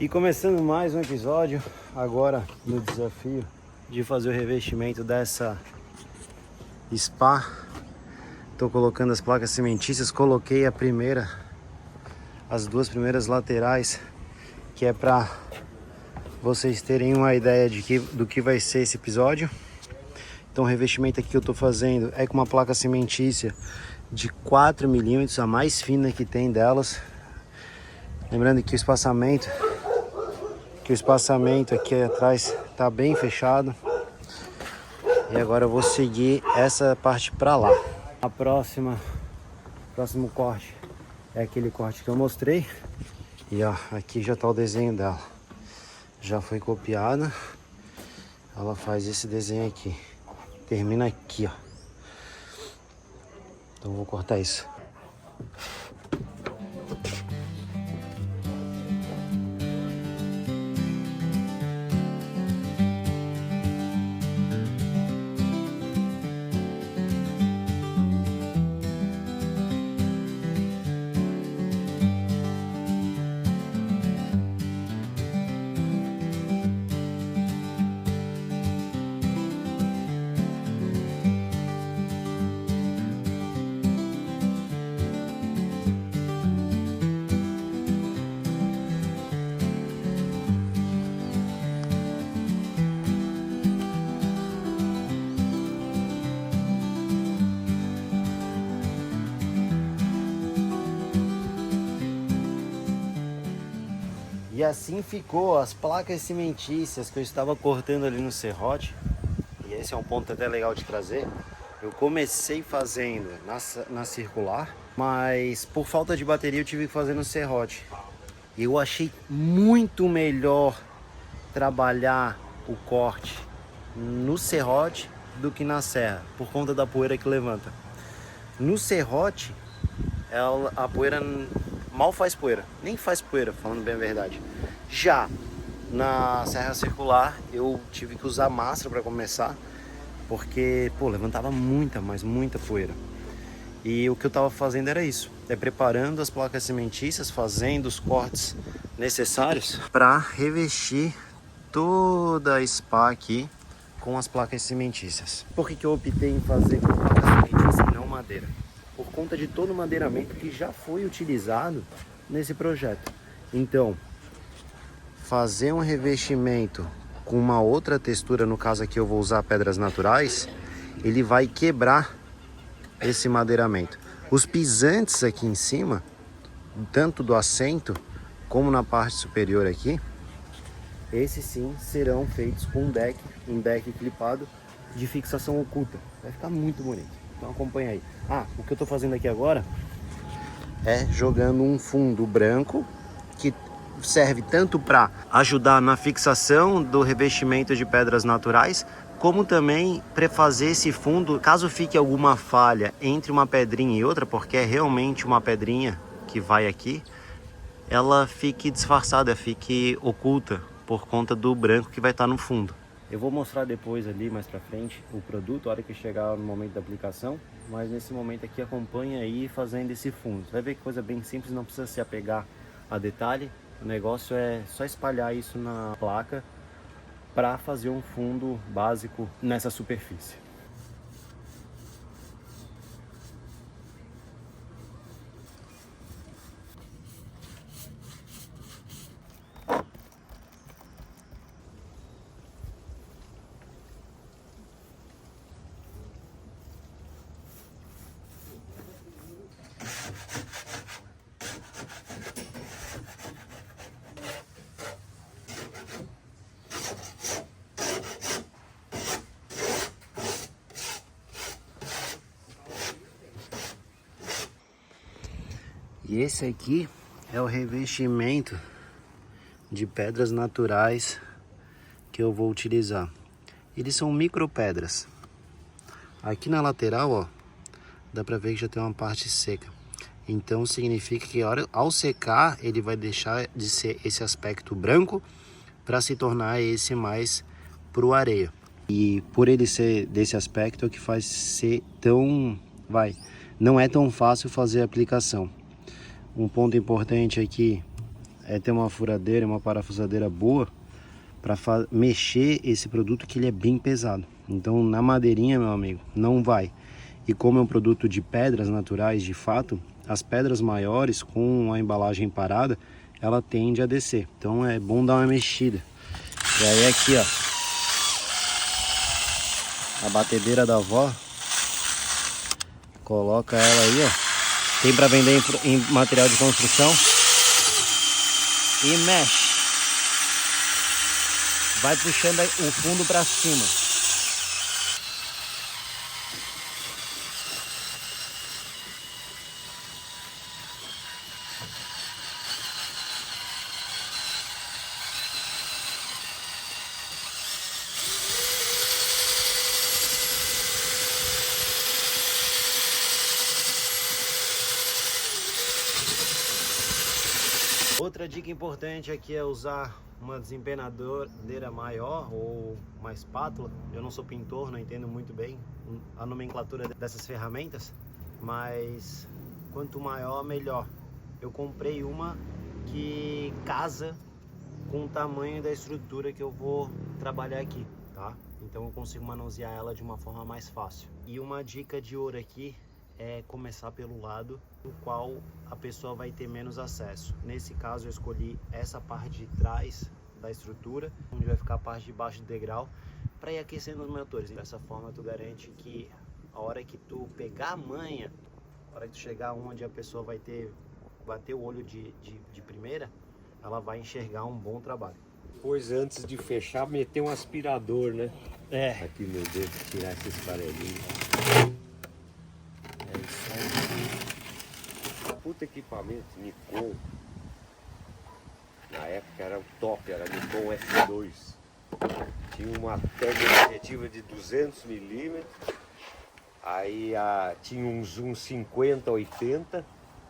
E começando mais um episódio, agora no desafio de fazer o revestimento dessa spa. Estou colocando as placas cimentícias, coloquei as duas primeiras laterais, que é para vocês terem uma ideia do que vai ser esse episódio. Então o revestimento aqui que eu estou fazendo é com uma placa cimentícia de 4 milímetros, a mais fina que tem delas. Lembrando que o espaçamento aqui atrás está bem fechado. E agora eu vou seguir essa parte para lá. Próximo corte é aquele corte que eu mostrei. E ó, aqui já está o desenho dela. Já foi copiada. Ela faz esse desenho aqui. Termina aqui, ó. Então eu vou cortar isso. E assim ficou as placas cimentícias que eu estava cortando ali no serrote. E esse é um ponto até legal de trazer. Eu comecei fazendo na circular, mas por falta de bateria eu tive que fazer no serrote. E eu achei muito melhor trabalhar o corte no serrote do que na serra, por conta da poeira que levanta. No serrote, a poeira mal faz poeira, nem faz poeira, falando bem a verdade. Já na serra circular eu tive que usar máscara para começar, porque levantava muita poeira. E o que eu estava fazendo era isso, preparando as placas cimentícias, fazendo os cortes necessários para revestir toda a spa aqui com as placas cimentícias. Por que eu optei em fazer com placas cimentícias e não madeira? Por conta de todo o madeiramento que já foi utilizado nesse projeto. Então, fazer um revestimento com uma outra textura, no caso aqui eu vou usar pedras naturais, ele vai quebrar esse madeiramento. Os pisantes aqui em cima, tanto do assento como na parte superior aqui, esses sim serão feitos com um deck clipado de fixação oculta. Vai ficar muito bonito. Então acompanha aí. O que eu tô fazendo aqui agora é jogando um fundo branco que serve tanto para ajudar na fixação do revestimento de pedras naturais, como também prefazer esse fundo, caso fique alguma falha entre uma pedrinha e outra, porque é realmente uma pedrinha que vai aqui, ela fique disfarçada, fique oculta por conta do branco que vai estar no fundo. Eu vou mostrar depois ali mais pra frente o produto, a hora que chegar no momento da aplicação, mas nesse momento aqui acompanha aí fazendo esse fundo. Você vai ver que coisa bem simples, não precisa se apegar a detalhe. O negócio é só espalhar isso na placa para fazer um fundo básico nessa superfície. E esse aqui é o revestimento de pedras naturais que eu vvou utilizar. Eles são micro pedras. Aqui na lateral, ó, dá pra ver que já tem uma parte seca. Então significa que ao secar ele vai deixar de ser esse aspecto branco para se tornar esse mais pro areia. E por ele ser desse aspecto é o que faz ser tão... não é tão fácil fazer a aplicação. Um ponto importante aqui é ter uma furadeira, uma parafusadeira boa para mexer esse produto, que ele é bem pesado. Então na madeirinha, meu amigo, não vai. E como é um produto de pedras naturais, de fato, as pedras maiores com a embalagem parada, ela tende a descer. Então é bom dar uma mexida. E aí aqui, ó, a batedeira da avó, coloca ela aí, ó. Tem para vender em material de construção. E mexe. Vai puxando o fundo para cima. Outra dica importante aqui é usar uma desempenadeira maior ou uma espátula. Eu não sou pintor, não entendo muito bem a nomenclatura dessas ferramentas, mas quanto maior, melhor. Eu comprei uma que casa com o tamanho da estrutura que eu vou trabalhar aqui, tá? Então eu consigo manusear ela de uma forma mais fácil. E uma dica de ouro aqui é começar pelo lado no qual a pessoa vai ter menos acesso. Nesse caso eu escolhi essa parte de trás da estrutura, onde vai ficar a parte de baixo do degrau, para ir aquecendo os motores. Dessa forma tu garante que a hora que tu pegar a manha, a hora que tu chegar onde a pessoa vai bater o olho de primeira, ela vai enxergar um bom trabalho. Depois, antes de fechar, meter um aspirador, né? É. Aqui, meu Deus, tirar esses farelinhos. É isso aí. Puta equipamento, Nikon. Na época era o top, era Nikon F2. Tinha uma teleobjetiva de 200mm. Aí tinha um zoom 50-80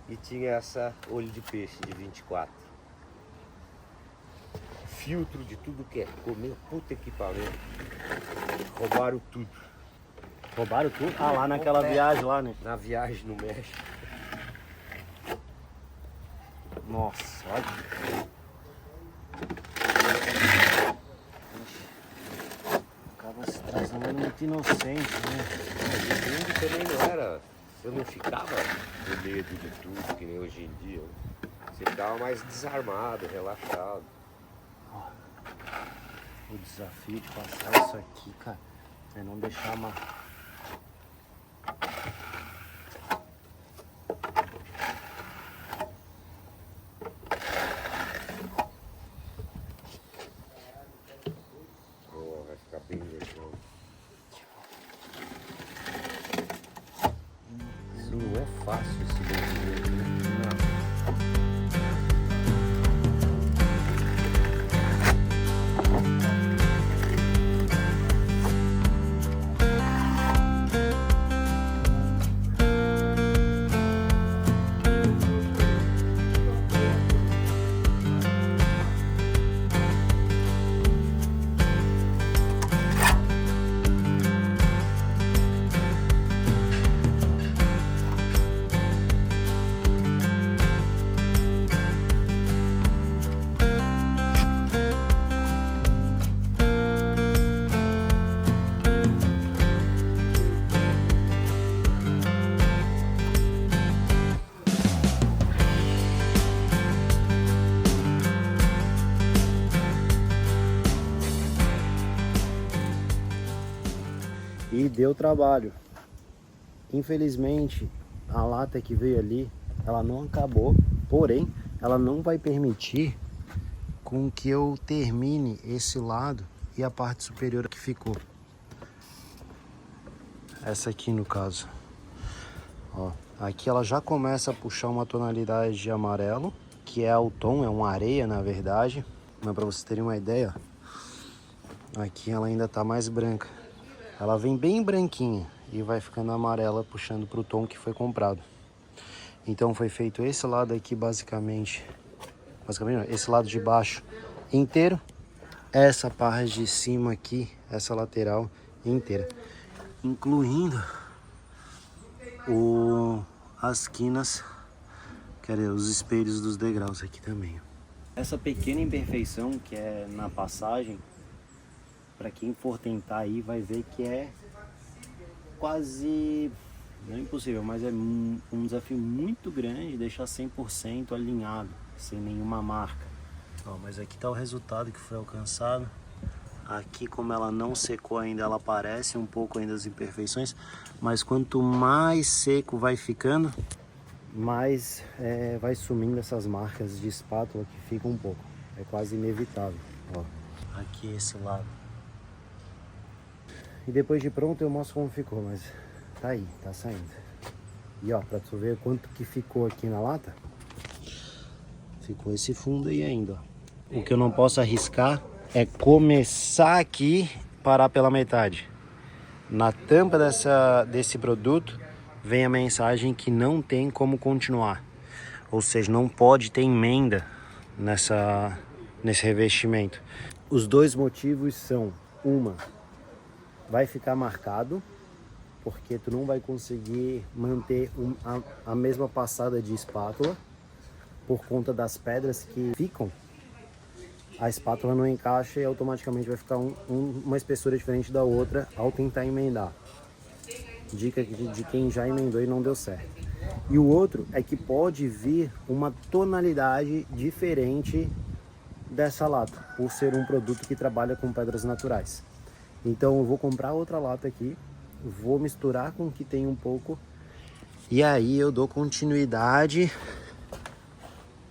e tinha essa olho de peixe de 24. Filtro de tudo que é comer, puta equipamento. Roubaram tudo. Roubaram tudo? Ah, lá naquela viagem lá, né? Na viagem no México. Nossa, olha. Acaba se trazendo muito inocente, né? O mundo também não era. Eu não ficava com medo de tudo, que nem hoje em dia. Você ficava mais desarmado, relaxado. O desafio de passar isso aqui, cara, é não deixar amarrar. Oh, vai ficar bem legal. Não é fácil esse movimento, né? E deu trabalho. Infelizmente, a lata que veio ali, ela não acabou, porém, ela não vai permitir com que eu termine esse lado e a parte superior que ficou. Essa aqui no caso. Ó, aqui ela já começa a puxar uma tonalidade de amarelo, que é o tom, é uma areia na verdade. Mas para vocês terem uma ideia, aqui ela ainda tá mais branca. Ela vem bem branquinha e vai ficando amarela, puxando para o tom que foi comprado. Então foi feito esse lado aqui basicamente não, esse lado de baixo inteiro, essa parte de cima aqui, essa lateral inteira, incluindo as quinas, quer dizer, os espelhos dos degraus aqui também. Essa pequena imperfeição que é na passagem, para quem for tentar aí vai ver que é quase, não é impossível, mas é um desafio muito grande deixar 100% alinhado, sem nenhuma marca. Ó, mas aqui está o resultado que foi alcançado. Aqui, como ela não secou ainda, ela aparece um pouco ainda as imperfeições, mas quanto mais seco vai ficando, mais vai sumindo essas marcas de espátula que ficam um pouco. É quase inevitável. Ó, aqui esse lado. E depois de pronto eu mostro como ficou, mas tá aí, tá saindo. E ó, pra tu ver quanto que ficou aqui na lata, ficou esse fundo aí ainda, ó. O que eu não posso arriscar é começar aqui e parar pela metade. Na tampa desse produto vem a mensagem que não tem como continuar. Ou seja, não pode ter emenda nesse revestimento. Os dois motivos são: uma, vai ficar marcado, porque tu não vai conseguir manter a mesma passada de espátula por conta das pedras que ficam. A espátula não encaixa e automaticamente vai ficar uma espessura diferente da outra ao tentar emendar. Dica de quem já emendou e não deu certo. E o outro é que pode vir uma tonalidade diferente dessa lata, por ser um produto que trabalha com pedras naturais. Então eu vou comprar outra lata aqui, vou misturar com o que tem um pouco, e aí eu dou continuidade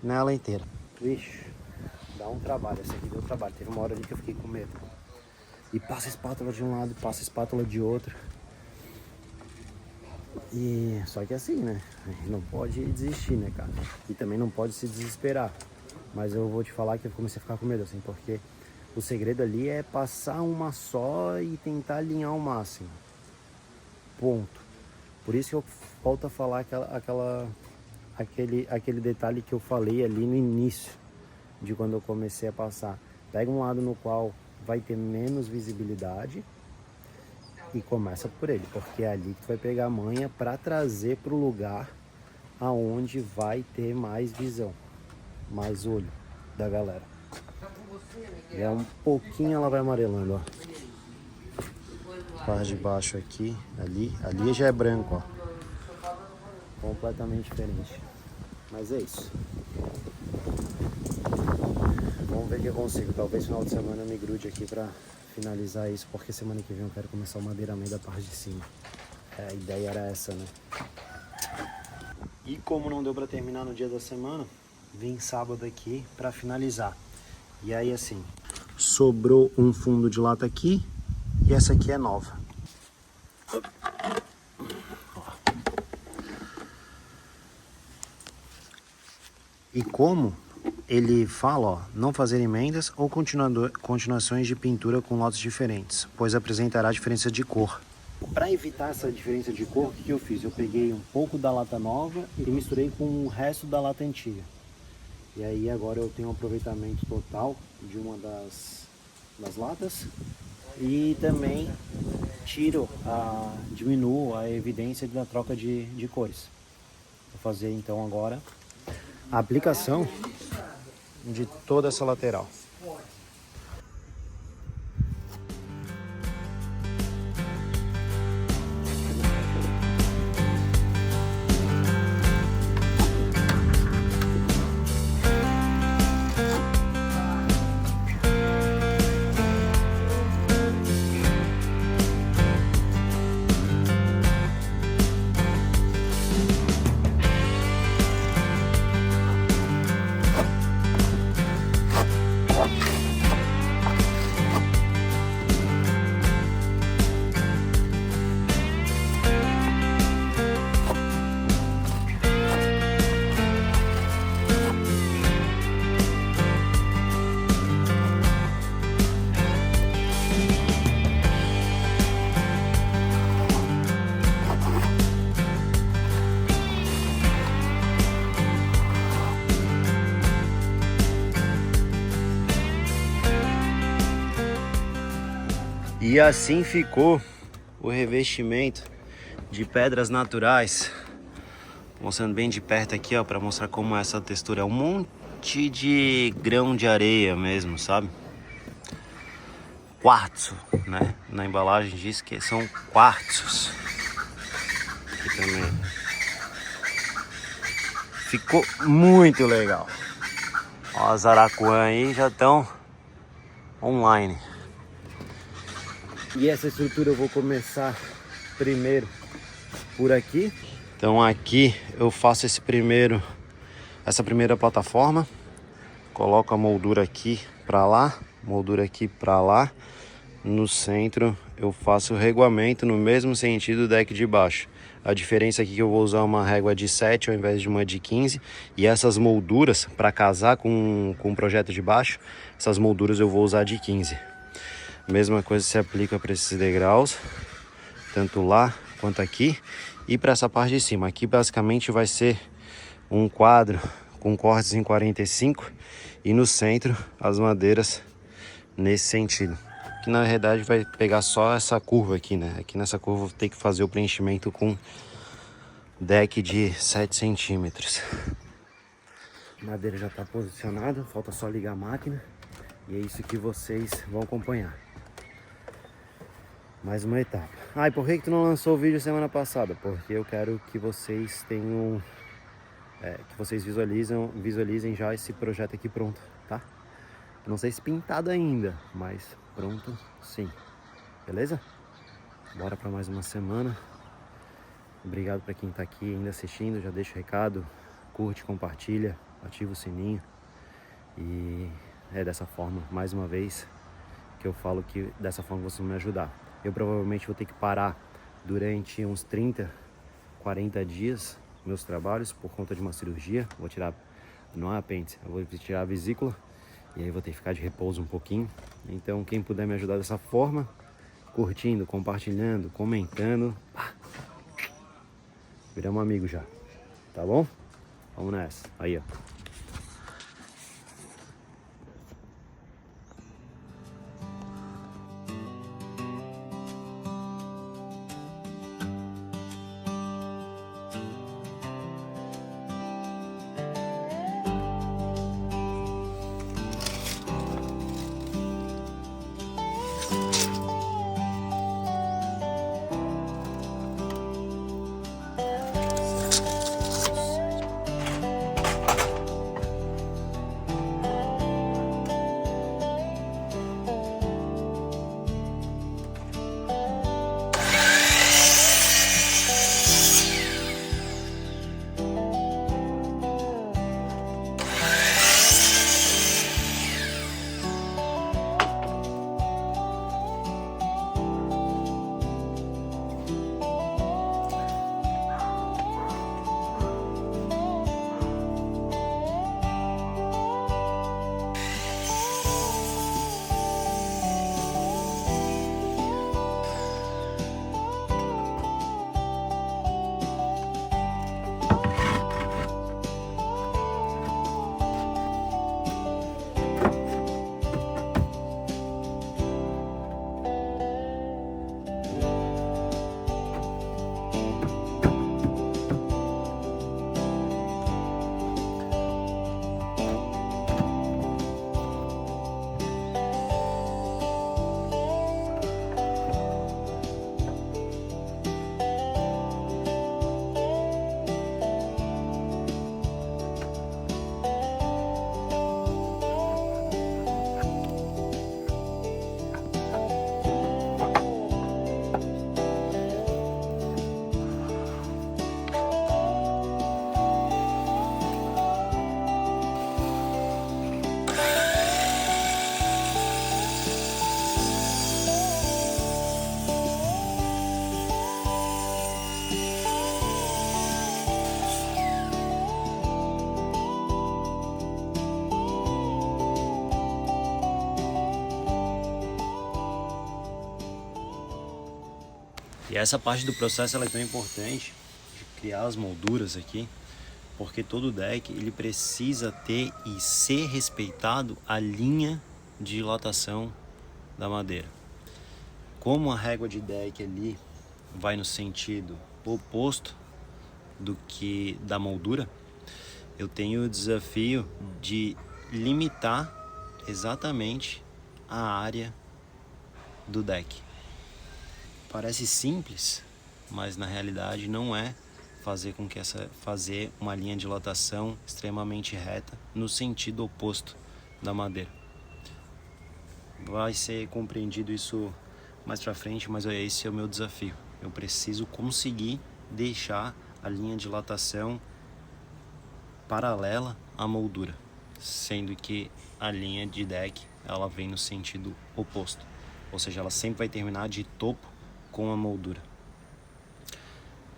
nela inteira. Vixe, dá um trabalho, essa aqui deu trabalho. Teve uma hora ali que eu fiquei com medo. E passa a espátula de um lado, passa a espátula de outro. E só que assim, né? Não pode desistir, né, cara? E também não pode se desesperar. Mas eu vou te falar que eu comecei a ficar com medo, assim, porque o segredo ali é passar uma só e tentar alinhar ao máximo. Ponto. Por isso que eu volto a falar aquele detalhe que eu falei ali no início, de quando eu comecei a passar. Pega um lado no qual vai ter menos visibilidade e começa por ele, porque é ali que tu vai pegar a manha para trazer para o lugar aonde vai ter mais visão, mais olho da galera. E é um pouquinho ela vai amarelando, ó. Parte de baixo aqui, ali já é branco, ó. Completamente diferente. Mas é isso. Vamos ver o que eu consigo. Talvez no final de semana eu me grude aqui pra finalizar isso, porque semana que vem eu quero começar o madeiramento da parte de cima. A ideia era essa, né? E como não deu pra terminar no dia da semana, vim sábado aqui pra finalizar. E aí assim, sobrou um fundo de lata aqui e essa aqui é nova. E como ele fala, ó, não fazer emendas ou continuações de pintura com lotes diferentes, pois apresentará diferença de cor. Para evitar essa diferença de cor, o que eu fiz? Eu peguei um pouco da lata nova e misturei com o resto da lata antiga. E aí agora eu tenho um aproveitamento total de uma das latas e também diminuo a evidência da troca de cores. Vou fazer então agora a aplicação de toda essa lateral. E assim ficou o revestimento de pedras naturais. Mostrando bem de perto aqui, ó, para mostrar como essa textura é um porte de grão de areia mesmo, sabe? Quartzo, né? Na embalagem diz que são quartzos. Aqui também. Ficou muito legal. Ó, as aracuã aí já estão online. E essa estrutura eu vou começar primeiro por aqui. Então aqui eu faço essa primeira plataforma. Coloco a moldura aqui para lá, moldura aqui para lá. No centro eu faço o reguamento no mesmo sentido do deck de baixo. A diferença aqui é que eu vou usar uma régua de 7 ao invés de uma de 15. E essas molduras, para casar com o projeto de baixo, essas molduras eu vou usar de 15. Mesma coisa se aplica para esses degraus, tanto lá quanto aqui. E para essa parte de cima, aqui basicamente vai ser um quadro com cortes em 45. E no centro as madeiras nesse sentido. Que na verdade vai pegar só essa curva aqui, né? Aqui nessa curva eu vou ter que fazer o preenchimento com deck de 7 centímetros. A madeira já está posicionada, falta só ligar a máquina. E é isso que vocês vão acompanhar. Mais uma etapa. Ah, e por que tu não lançou o vídeo semana passada? Porque eu quero que vocês tenham... que vocês visualizem já esse projeto aqui pronto, tá? Não sei se pintado ainda, mas pronto sim. Beleza? Bora para mais uma semana. Obrigado para quem tá aqui ainda assistindo. Já deixa o recado, curte, compartilha, ativa o sininho. E é dessa forma, mais uma vez, que eu falo que dessa forma vocês vão me ajudar. Eu provavelmente vou ter que parar durante uns 30, 40 dias meus trabalhos por conta de uma cirurgia. Vou tirar, não é apêndice, eu vou tirar a vesícula. E aí vou ter que ficar de repouso um pouquinho. Então quem puder me ajudar dessa forma, curtindo, compartilhando, comentando, viramos um amigo já, tá bom? Vamos nessa, aí ó. E essa parte do processo ela é tão importante, de criar as molduras aqui, porque todo deck ele precisa ter e ser respeitado a linha de dilatação da madeira. Como a régua de deck ali vai no sentido oposto do que da moldura, eu tenho o desafio de limitar exatamente a área do deck. Parece simples, mas na realidade não é fazer uma linha de dilatação extremamente reta no sentido oposto da madeira. Vai ser compreendido isso mais pra frente, mas esse é o meu desafio. Eu preciso conseguir deixar a linha de dilatação paralela à moldura, sendo que a linha de deck ela vem no sentido oposto, ou seja, ela sempre vai terminar de topo com a moldura.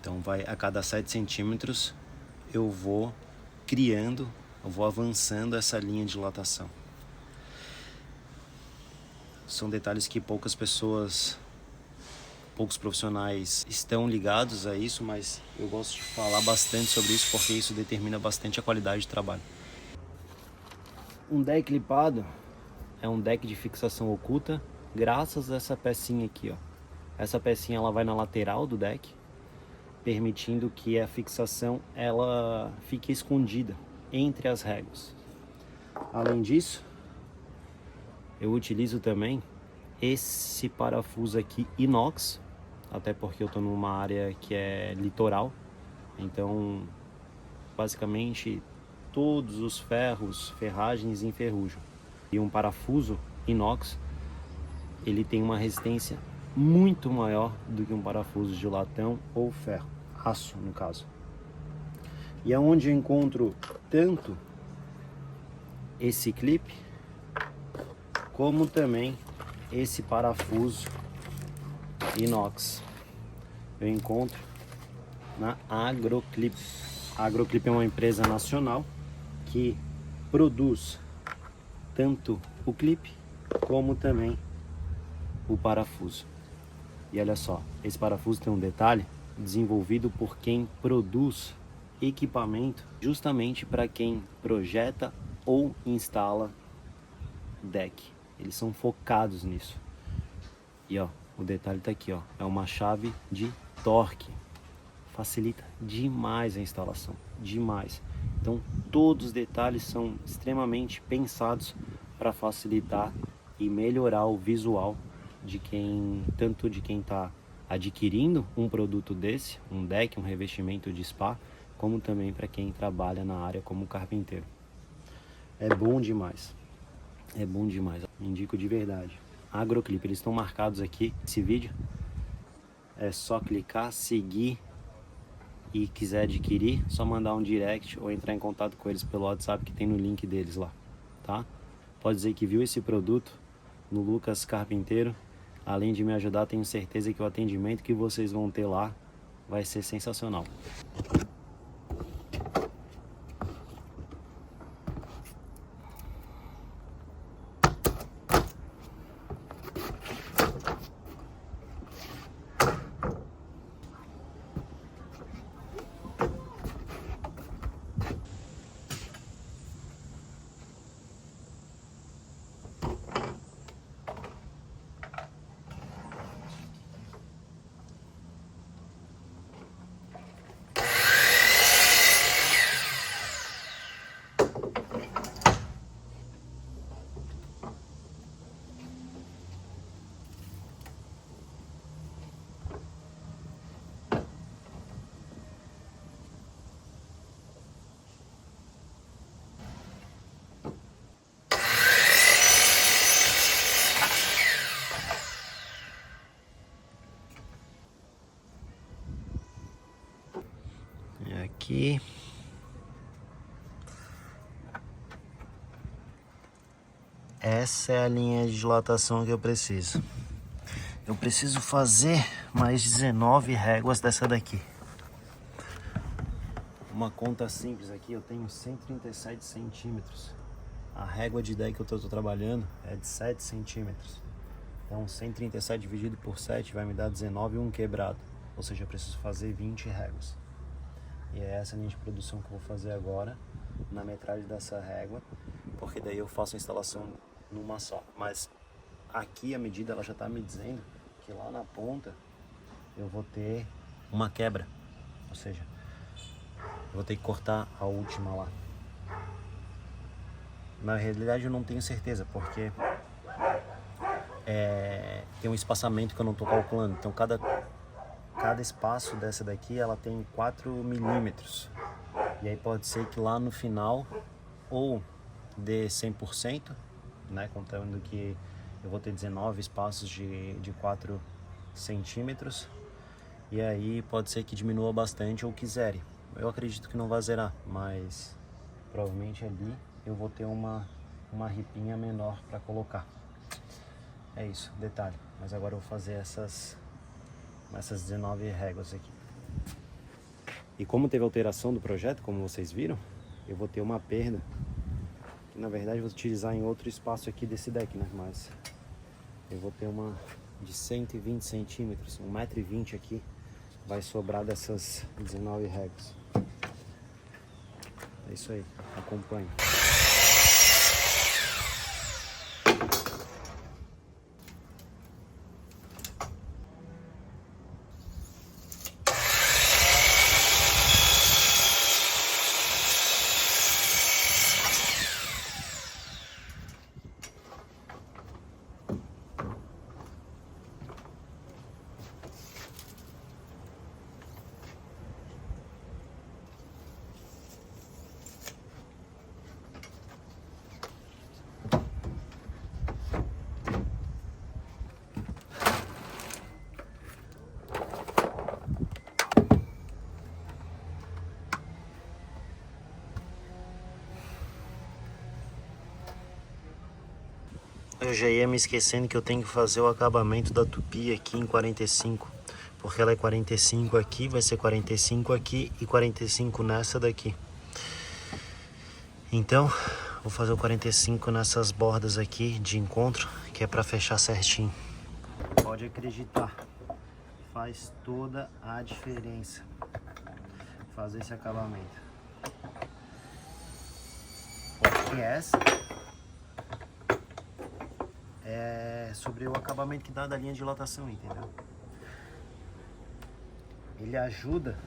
Então a cada 7 centímetros eu vou avançando essa linha de dilatação. São detalhes que poucos profissionais estão ligados a isso, mas eu gosto de falar bastante sobre isso porque isso determina bastante a qualidade de trabalho. Um deck lipado é um deck de fixação oculta graças a essa pecinha aqui, ó. Essa pecinha ela vai na lateral do deck, permitindo que a fixação ela fique escondida entre as réguas. Além disso, eu utilizo também esse parafuso aqui inox, até porque eu estou numa área que é litoral, então basicamente todos os ferragens enferrujam. E um parafuso inox, ele tem uma resistência muito maior do que um parafuso de latão ou ferro, aço no caso. E é onde eu encontro tanto esse clipe, como também esse parafuso inox. Eu encontro na Agroclip. A Agroclip é uma empresa nacional que produz tanto o clipe como também o parafuso. E olha só, esse parafuso tem um detalhe desenvolvido por quem produz equipamento justamente para quem projeta ou instala deck. Eles são focados nisso. E ó, o detalhe tá aqui, ó, é uma chave de torque. Facilita demais a instalação, demais. Então todos os detalhes são extremamente pensados para facilitar e melhorar o visual de quem está adquirindo um produto desse, um deck, um revestimento de spa, como também para quem trabalha na área como carpinteiro. É bom demais. É bom demais, indico de verdade. Agroclip, eles estão marcados aqui nesse vídeo. É só clicar, seguir e quiser adquirir, só mandar um direct ou entrar em contato com eles pelo WhatsApp que tem no link deles lá, tá? Pode dizer que viu esse produto no Lucas Carpinteiro. Além de me ajudar, tenho certeza que o atendimento que vocês vão ter lá vai ser sensacional. Aqui. Essa é a linha de dilatação que eu preciso. Eu preciso fazer mais 19 réguas dessa daqui. Uma conta simples aqui, eu tenho 137 centímetros. A régua de deck que eu estou trabalhando é de 7 centímetros. Então 137 dividido por 7 vai me dar 19 e um quebrado. Ou seja, eu preciso fazer 20 réguas. E é essa linha de produção que eu vou fazer agora, na metragem dessa régua, porque daí eu faço a instalação numa só. Mas aqui a medida ela já está me dizendo que lá na ponta eu vou ter uma quebra. Ou seja, eu vou ter que cortar a última lá. Na realidade eu não tenho certeza, porque tem um espaçamento que eu não estou calculando. Então cada espaço dessa daqui ela tem 4 milímetros. E aí pode ser que lá no final ou dê 100%, né, contando que eu vou ter 19 espaços de 4 centímetros. E aí pode ser que diminua bastante ou que zere. Eu acredito que não vai zerar, mas provavelmente ali eu vou ter uma ripinha menor para colocar. É isso, detalhe. Mas agora eu vou fazer essas 19 réguas aqui. E como teve alteração do projeto, como vocês viram, eu vou ter uma perda, que na verdade eu vou utilizar em outro espaço aqui desse deck, né? Mas eu vou ter uma de 120 centímetros, 1,20 m aqui, vai sobrar dessas 19 réguas. É isso aí, acompanhe. Eu já ia me esquecendo que eu tenho que fazer o acabamento da tupi aqui em 45, porque ela é 45 aqui, vai ser 45 aqui e 45 nessa daqui. Então, vou fazer o 45 nessas bordas aqui de encontro, que é para fechar certinho. Pode acreditar, faz toda a diferença fazer esse acabamento. Porque essa é sobre o acabamento que dá da linha de lotação, entendeu? Ele ajuda.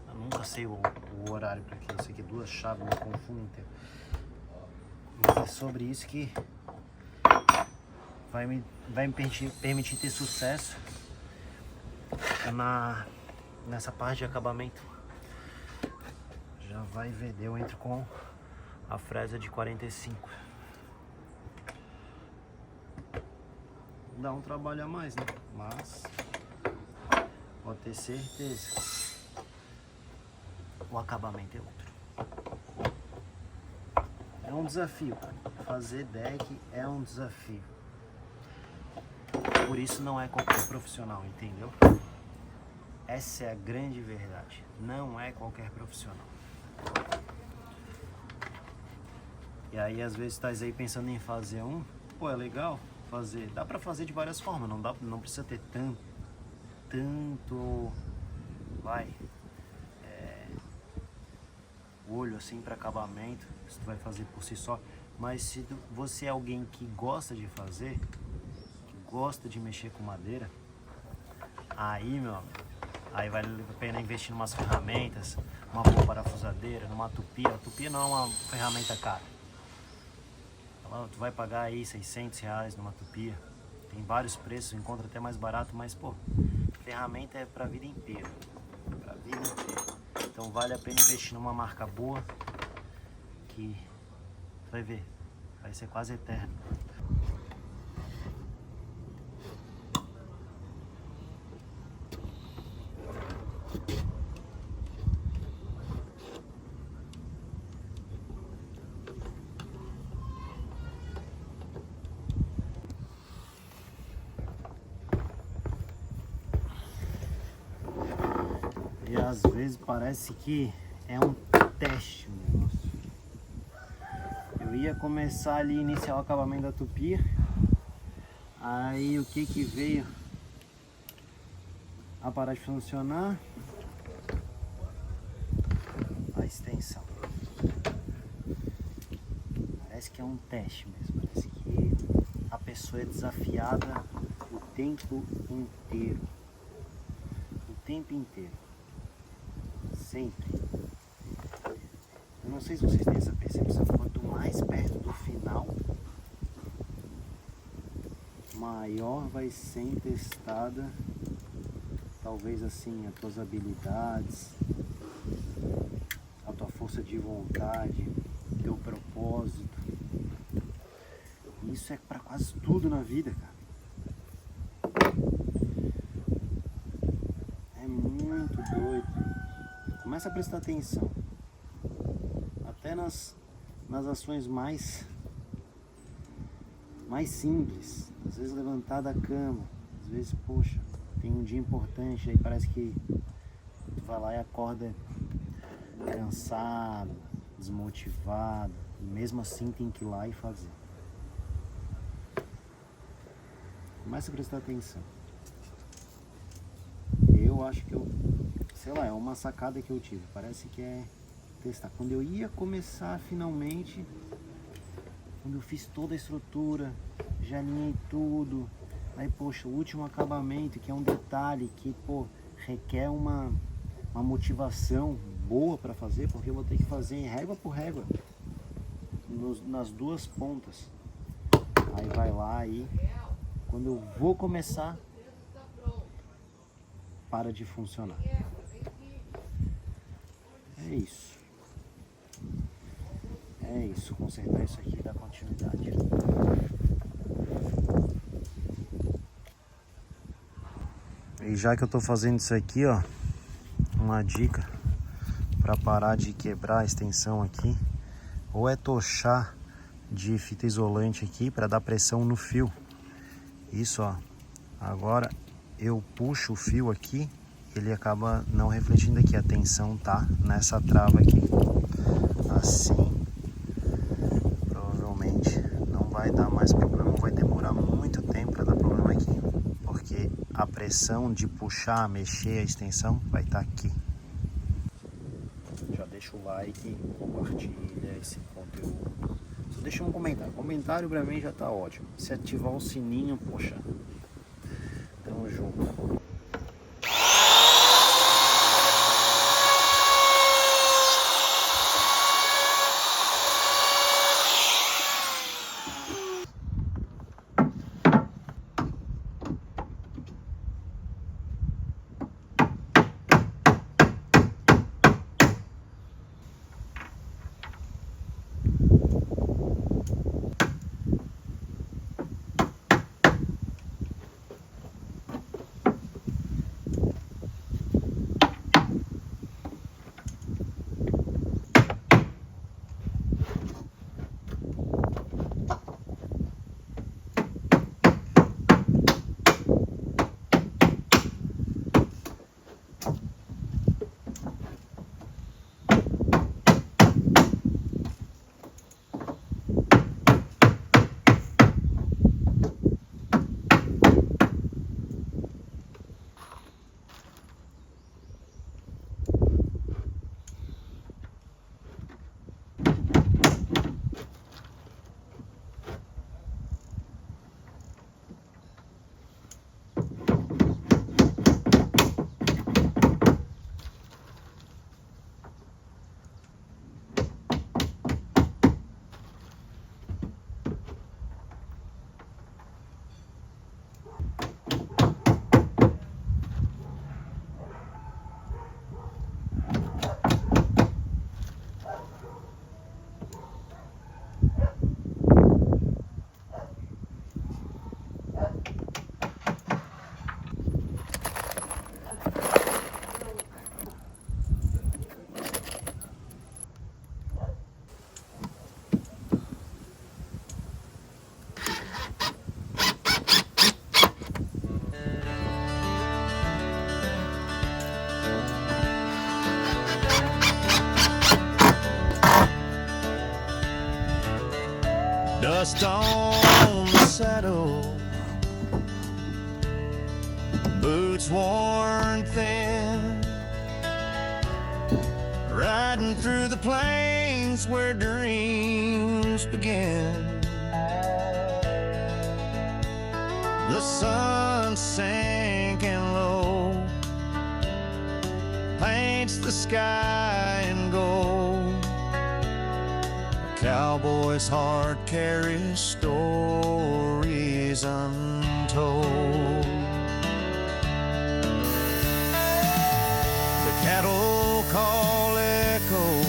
Eu nunca sei o horário para que isso aqui, 2 chaves, me confundo inteiro. Mas é sobre isso que vai me permitir ter sucesso nessa parte de acabamento. Já vai ver, eu entro com a fresa de 45. Dá um trabalho a mais, né? Mas pode ter certeza, o acabamento é outro. É um desafio, cara. Fazer deck é um desafio. Por isso não é qualquer profissional, entendeu? Essa é a grande verdade. Não é qualquer profissional. E aí às vezes tá aí pensando em fazer um, pô, é legal fazer. Dá pra fazer de várias formas, não precisa ter tanto olho assim para acabamento, se tu vai fazer por si só. Mas se você é alguém que gosta de fazer, que gosta de mexer com madeira, aí, meu amigo, aí vale a pena investir em umas ferramentas, uma boa parafusadeira, numa tupi. A tupi não é uma ferramenta cara. Tu vai pagar aí R$600 numa tupi. Tem vários preços, encontra até mais barato, mas pô, ferramenta é pra vida inteira. Pra vida inteira. Então vale a pena investir numa marca boa, que tu vai ver, vai ser quase eterno. E às vezes parece que é um teste o negócio. Eu ia começar ali, iniciar o acabamento da tupi. Aí o que veio a parar de funcionar? A extensão. Parece que é um teste mesmo. Parece que a pessoa é desafiada o tempo inteiro. O tempo inteiro. Sempre. Eu não sei se vocês têm essa percepção, quanto mais perto do final, maior vai ser testada, talvez assim, as tuas habilidades, a tua força de vontade, teu propósito. Isso é para quase tudo na vida, cara. É muito doido. Começa a prestar atenção. Até nas ações mais simples. Às vezes levantar da cama. Às vezes, poxa, tem um dia importante, aí parece que tu vai lá e acorda cansado, desmotivado. E mesmo assim tem que ir lá e fazer. Começa a prestar atenção. Eu acho que sei lá, é uma sacada que eu tive. Parece que é testar. Quando eu ia começar finalmente, quando eu fiz toda a estrutura, já alinhei tudo. Aí, poxa, o último acabamento, que é um detalhe que, pô, requer uma motivação boa para fazer, porque eu vou ter que fazer régua por régua, nas duas pontas. Aí vai lá e quando eu vou começar, para de funcionar. É isso. É isso, consertar isso aqui e dar continuidade. E já que eu tô fazendo isso aqui, ó, uma dica para parar de quebrar a extensão aqui, ou é tochar de fita isolante aqui para dar pressão no fio. Isso, ó. Agora eu puxo o fio aqui, ele acaba não refletindo aqui, a tensão tá nessa trava aqui. Assim, provavelmente não vai dar mais problema, vai demorar muito tempo para dar problema aqui, porque a pressão de puxar, mexer a extensão vai estar aqui. Já deixa o like, compartilha esse conteúdo. Só deixa um comentário. Comentário pra mim já tá ótimo. Se ativar o sininho, poxa, tamo junto. Dust on the saddle, boots worn thin, riding through the plains where dreams begin. The sun sinking low paints the sky in gold. cowboy's heart carries stories untold. The cattle call echoes,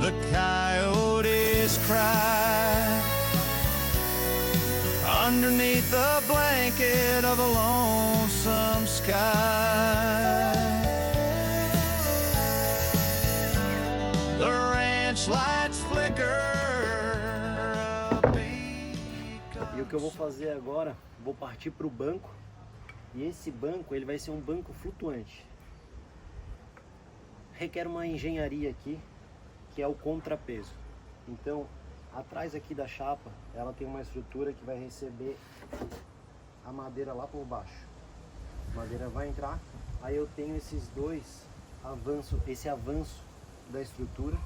the coyotes cry underneath the blanket of a lonesome sky. The ranch lights flicker. E o que eu vou fazer agora, vou partir para o banco. E esse banco, ele vai ser um banco flutuante. Requer uma engenharia aqui, que é o contrapeso. Então, atrás aqui da chapa, ela tem uma estrutura que vai receber a madeira lá por baixo. A madeira vai entrar, aí eu tenho esses dois avanços, esse avanço da estrutura,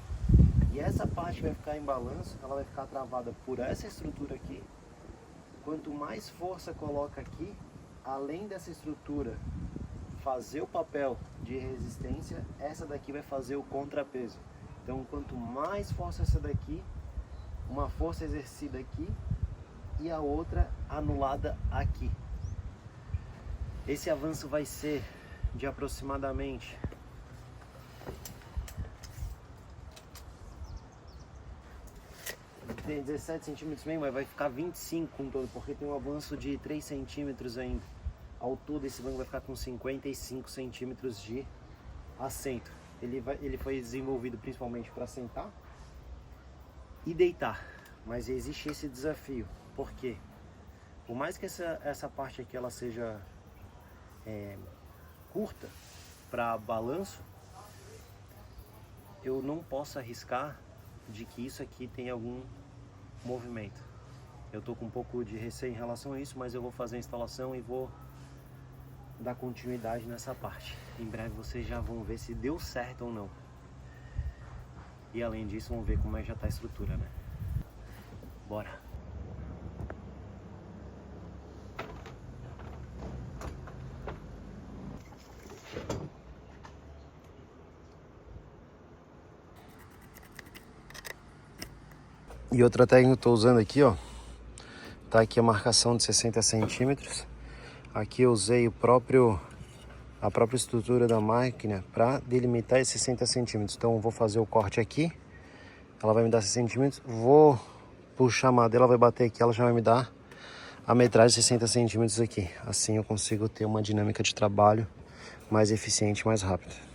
e essa parte vai ficar em balanço, ela vai ficar travada por essa estrutura aqui. Quanto mais força coloca aqui, além dessa estrutura fazer o papel de resistência, essa daqui vai fazer o contrapeso. Então, quanto mais força essa daqui, uma força exercida aqui e a outra anulada aqui. Esse avanço vai ser de aproximadamente 17 centímetros mesmo, mas vai ficar 25 com todo, porque tem um avanço de 3 centímetros ainda. Ao todo esse banco vai ficar com 55 centímetros de assento. Ele foi desenvolvido principalmente para sentar e deitar, mas existe esse desafio, porque por mais que essa parte aqui ela seja curta para balanço, eu não posso arriscar de que isso aqui tem algum movimento. Eu tô com um pouco de receio em relação a isso, mas eu vou fazer a instalação e vou dar continuidade nessa parte. Em breve vocês já vão ver se deu certo ou não. E além disso, vamos ver como é que já tá a estrutura, né? Bora! E outra técnica que eu estou usando aqui, ó, tá aqui a marcação de 60 centímetros. Aqui eu usei a própria estrutura da máquina para delimitar esses 60 centímetros. Então eu vou fazer o corte aqui, ela vai me dar 60 centímetros, vou puxar a madeira, ela vai bater aqui, ela já vai me dar a metragem de 60 centímetros aqui. Assim eu consigo ter uma dinâmica de trabalho mais eficiente, mais rápida.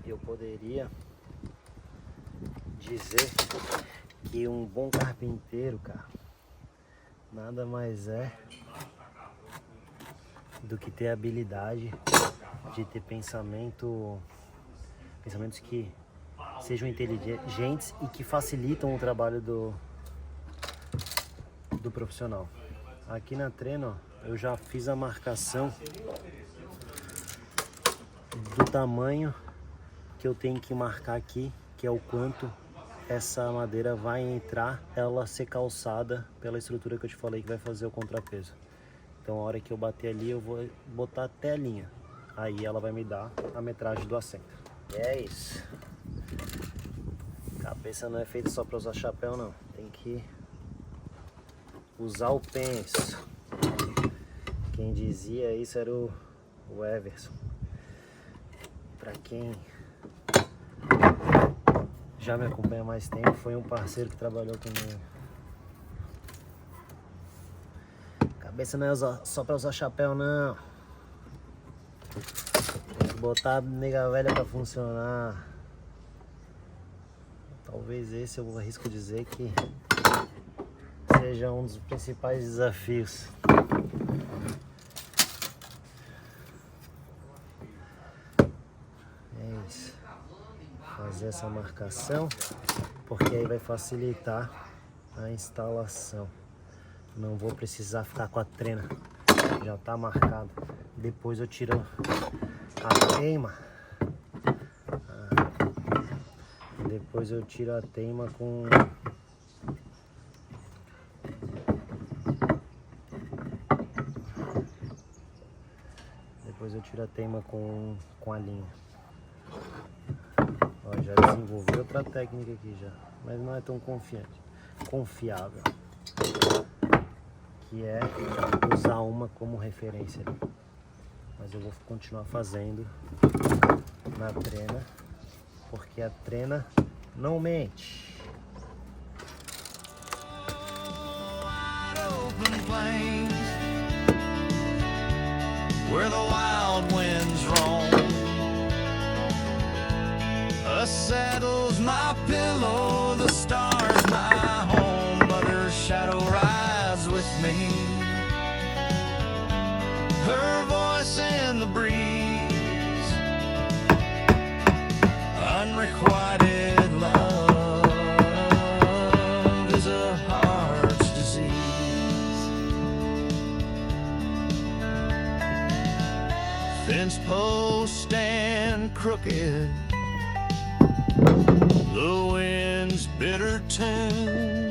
Eu poderia dizer que um bom carpinteiro, cara, nada mais é do que ter a habilidade de ter pensamentos que sejam inteligentes e que facilitam o trabalho do profissional. Aqui na Treno, eu já fiz a marcação do tamanho que eu tenho que marcar aqui, que é o quanto essa madeira vai entrar, ela ser calçada pela estrutura que eu te falei que vai fazer o contrapeso. Então a hora que eu bater ali, eu vou botar até a linha. Aí ela vai me dar a metragem do assento. E é isso. Cabeça não é feita só para usar chapéu, não. Tem que usar o penso. Quem dizia isso era o Everson. Para quem já me acompanha há mais tempo, foi um parceiro que trabalhou comigo. Cabeça não é só pra usar chapéu, não. Tem que botar a nega velha pra funcionar. Talvez esse eu arrisco dizer que seja um dos principais desafios. É isso. Fazer essa marcação, porque aí vai facilitar a instalação. Não vou precisar ficar com a trena, já tá marcado. Depois eu tiro a teima. Depois eu tiro a teima com a linha. Ó, já desenvolvi outra técnica aqui já, mas não é tão confiável, que é usar uma como referência ali. Mas eu vou continuar fazendo na trena, porque a trena não mente. Open plains where the wild winds roam. A saddle's my pillow, the stars my home, but her shadow rides with me. Her voice in the breeze, unrequited love is a heart's disease. Fence posts stand crooked, the wind's bitter tune.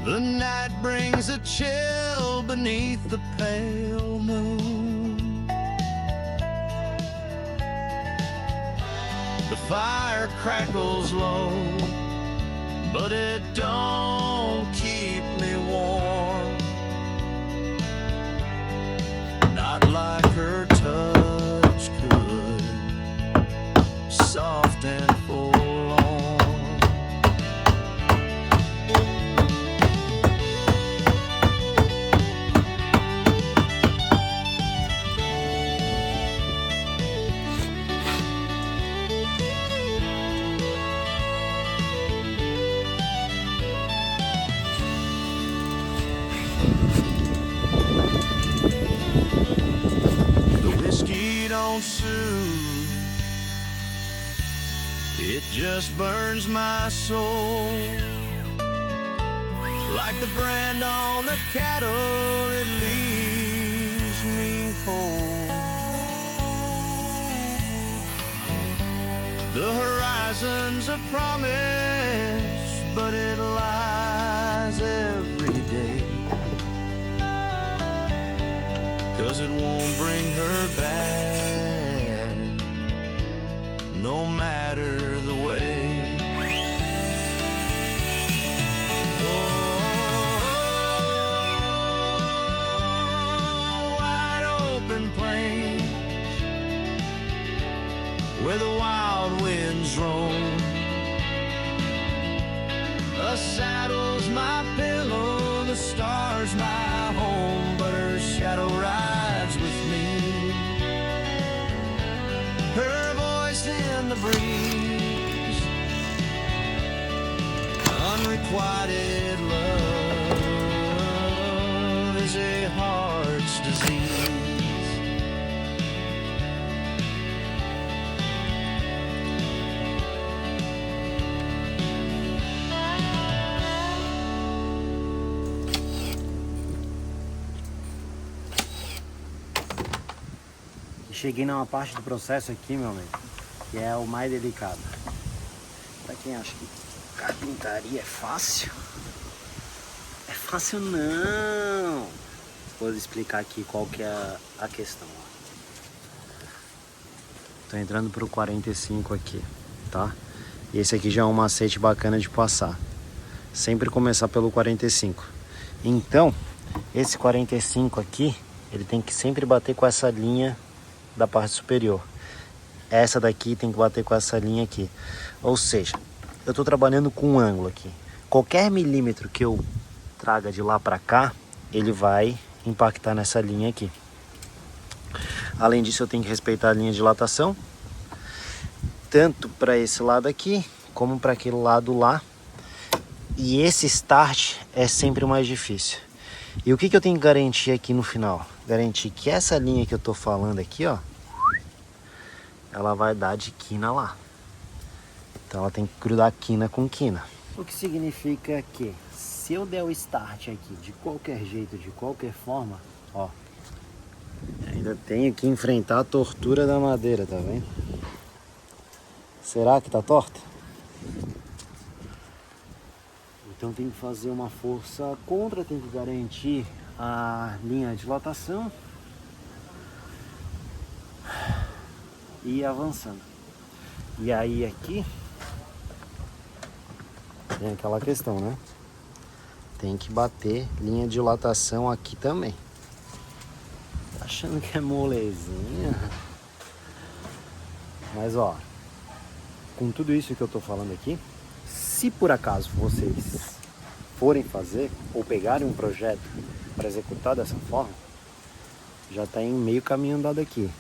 The night brings a chill beneath the pale moon. The fire crackles low, but it don't keep me warm. Not like her touch could, soft and forlorn. Don't soothe, it just burns my soul. Like the brand on the cattle, it leaves me cold. The horizon's a promise, but it lies every day. 'Cause it won't bring her back, no matter the way. Oh, wide open plains where the wild winds roam. A saddle's my pillow, the stars my home, but her shadow rides with me. Her voice in the breeze, unrequited love is a heart's disease. Cheguei numa parte do processo aqui, meu amigo, que é o mais delicado. Pra quem acha que carpintaria é fácil, é fácil não. Vou explicar aqui qual que é a questão. Tô entrando pro 45 aqui, tá? E esse aqui já é um macete bacana de passar. Sempre começar pelo 45. Então, esse 45 aqui, ele tem que sempre bater com essa linha da parte superior. Essa daqui tem que bater com essa linha aqui. Ou seja, eu tô trabalhando com um ângulo aqui. Qualquer milímetro que eu traga de lá para cá, ele vai impactar nessa linha aqui. Além disso, eu tenho que respeitar a linha de dilatação, tanto para esse lado aqui, como para aquele lado lá. E esse start é sempre o mais difícil. E o que eu tenho que garantir aqui no final? Garantir que essa linha que eu tô falando aqui, ó, ela vai dar de quina lá. Então ela tem que grudar quina com quina. O que significa que se eu der o start aqui de qualquer jeito, de qualquer forma, ó, ainda tenho que enfrentar a tortura da madeira, tá vendo? Será que tá torta? Então tem que fazer uma força contra, tem que garantir a linha de dilatação e ir avançando. E aí aqui tem aquela questão, né? Tem que bater linha de dilatação aqui também. Tá achando que é molezinha? Mas ó, com tudo isso que eu tô falando aqui, se por acaso vocês forem fazer ou pegarem um projeto para executar dessa forma, já tá em meio caminho andado aqui.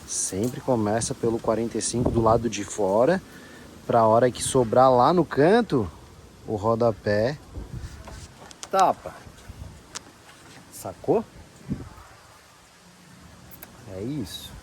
Sempre começa pelo 45 do lado de fora, para a hora que sobrar lá no canto, o rodapé tapa. Sacou? É isso.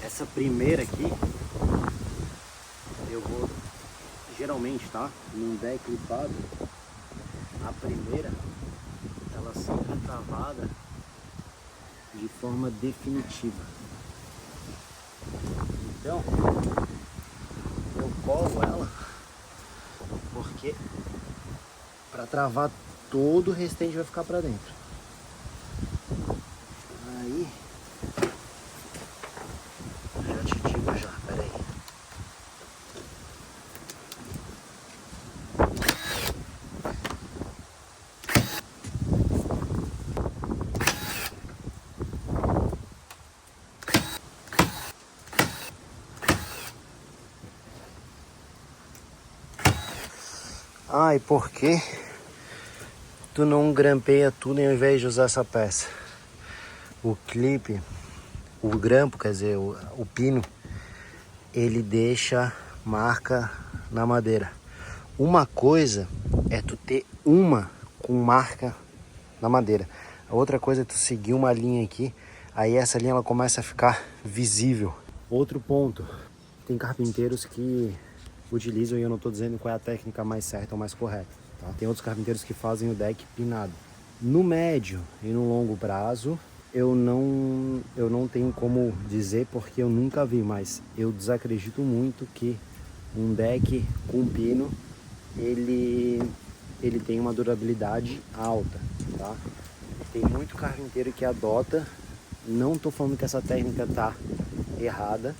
Essa primeira aqui, eu vou, geralmente, tá? Num deck clipado, a primeira, ela sempre é travada de forma definitiva. Então, eu colo ela, porque para travar todo o restante vai ficar para dentro. Aí já, peraí. Ai, por que tu não grampeia tudo ao invés de usar essa peça? O clipe, o grampo, quer dizer, o pino, ele deixa marca na madeira. Uma coisa é tu ter uma com marca na madeira. A outra coisa é tu seguir uma linha aqui, aí essa linha ela começa a ficar visível. Outro ponto, tem carpinteiros que utilizam, e eu não estou dizendo qual é a técnica mais certa ou mais correta, tá? Tem outros carpinteiros que fazem o deck pinado. No médio e no longo prazo, eu não tenho como dizer porque eu nunca vi, mas eu desacredito muito que um deck com pino ele tem uma durabilidade alta, tá? Tem muito carpinteiro que adota, não estou falando que essa técnica tá errada,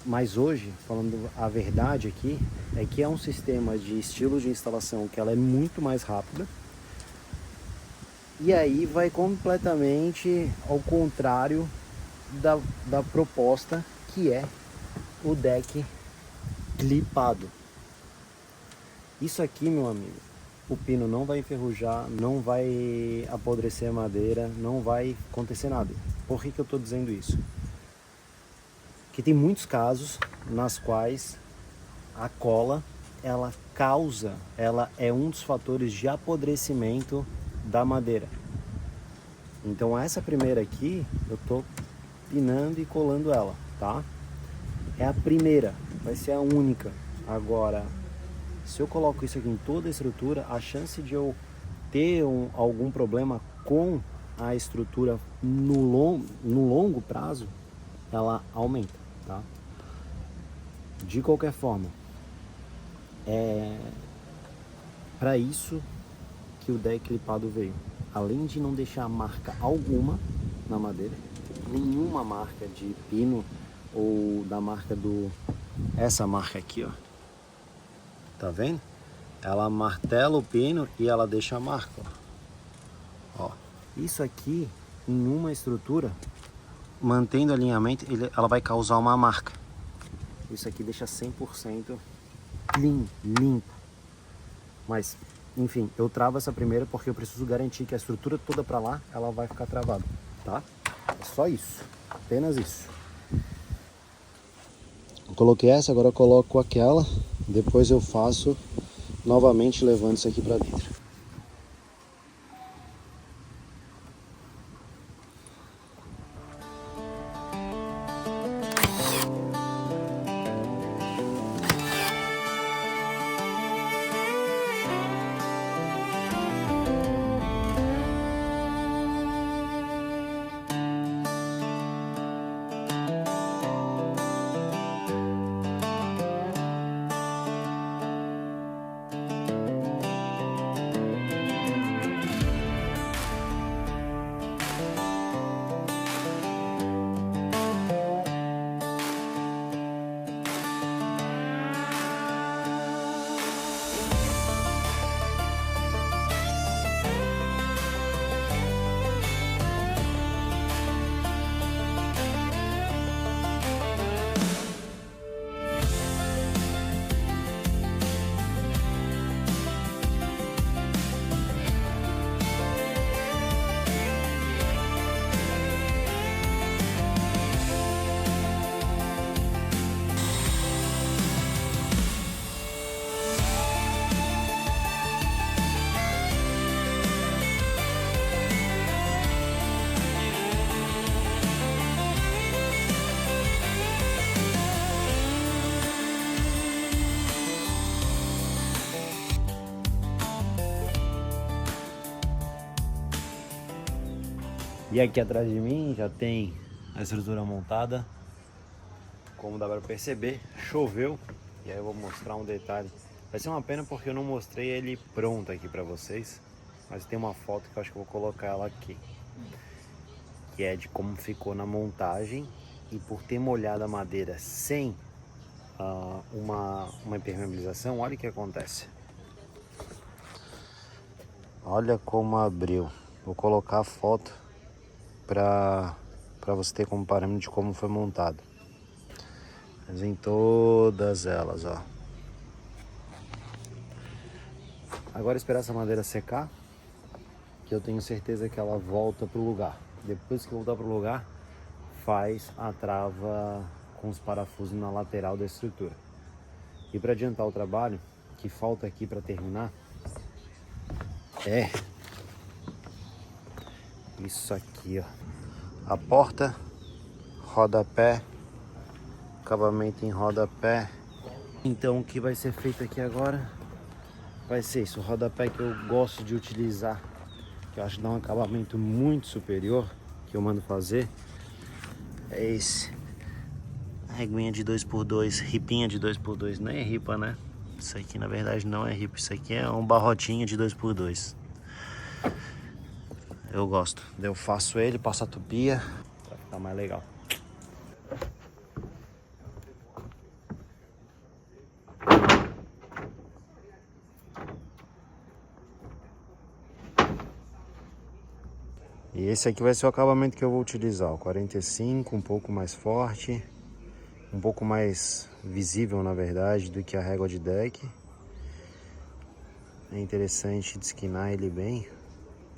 mas hoje, falando a verdade aqui, é que é um sistema de estilo de instalação que ela é muito mais rápida. E aí vai completamente ao contrário da proposta, que é o deck clipado. Isso aqui, meu amigo, o pino não vai enferrujar, não vai apodrecer a madeira, não vai acontecer nada. Por que eu estou dizendo isso? Porque tem muitos casos nas quais a cola, ela é um dos fatores de apodrecimento da madeira. Então essa primeira aqui, eu tô pinando e colando ela, tá? É a primeira, vai ser a única. Agora, se eu coloco isso aqui em toda a estrutura, a chance de eu ter algum problema com a estrutura no longo prazo, ela aumenta, tá? De qualquer forma, é para isso que o deck clipado veio. Além de não deixar marca alguma na madeira, nenhuma marca de pino ou da marca essa marca aqui, ó, Tá vendo? Ela martela o pino e ela deixa a marca, ó. Isso aqui, em uma estrutura, mantendo o alinhamento, ela vai causar uma marca. Isso aqui deixa 100% clean, limpo. Mas, enfim, eu travo essa primeira porque eu preciso garantir que a estrutura toda pra lá, ela vai ficar travada, tá? É só isso, apenas isso. Eu coloquei essa, agora eu coloco aquela, depois eu faço novamente levando isso aqui pra dentro. E aqui atrás de mim já tem a estrutura montada. Como dá para perceber, choveu. E aí eu vou mostrar um detalhe. Vai ser uma pena porque eu não mostrei ele pronto aqui para vocês. Mas tem uma foto que eu acho que eu vou colocar ela aqui. Que é de como ficou na montagem. E por ter molhado a madeira sem uma impermeabilização, olha o que acontece. Olha como abriu. Vou colocar a foto para você ter como parâmetro de como foi montado. Mas em todas elas, ó. Agora esperar essa madeira secar, que eu tenho certeza que ela volta pro lugar. Depois que voltar pro lugar, faz a trava com os parafusos na lateral da estrutura. E para adiantar o trabalho, que falta aqui para terminar, é isso aqui, ó. A porta, rodapé, acabamento em rodapé. Então o que vai ser feito aqui agora vai ser isso. O rodapé que eu gosto de utilizar, que eu acho que dá um acabamento muito superior, que eu mando fazer, é esse. A reguinha de 2x2, ripinha de 2x2, não é ripa, né? Isso aqui na verdade não é ripa, isso aqui é um barrotinho de 2x2. Eu gosto. Eu faço ele, passo a tupia pra ficar mais legal. E esse aqui vai ser o acabamento que eu vou utilizar. O 45, um pouco mais forte, um pouco mais visível na verdade do que a régua de deck. É interessante desquinar ele bem,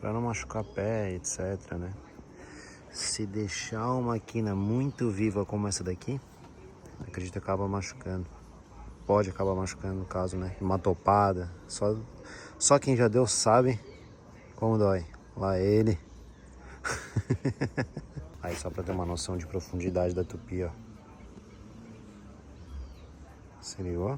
para não machucar pé, etc, né? Se deixar uma quina muito viva como essa daqui, acredito que acaba machucando. Pode acabar machucando no caso, né? Uma topada. Só quem já deu sabe como dói. Lá ele. Aí só para ter uma noção de profundidade da tupi, ó. Se ligou?